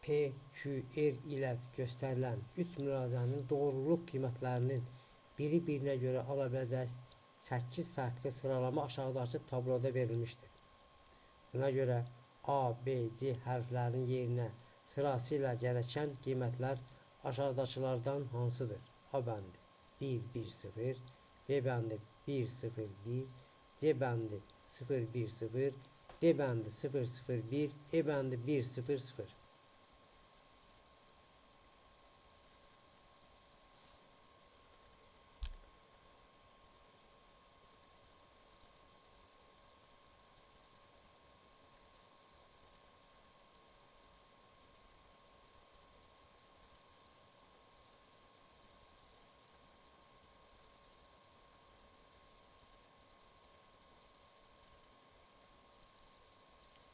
P, Q, R ilə göstərilən 3 mülazənin doğruluq qiymətlərinin biri-birinə görə ala biləcəyi 8 fərqli sıralama aşağıdakı tabloda verilmişdir. Buna görə A, B, C hərflərinin yerinə sırasıyla gələn qiymətlər aşağıdakılardan hansıdır? A bəndi 1, 1, 0, B bəndi 1, 0, 1, C bəndi 0, 1, 0, D bəndi 0, 0, 1, E bəndi 1, 0, 0.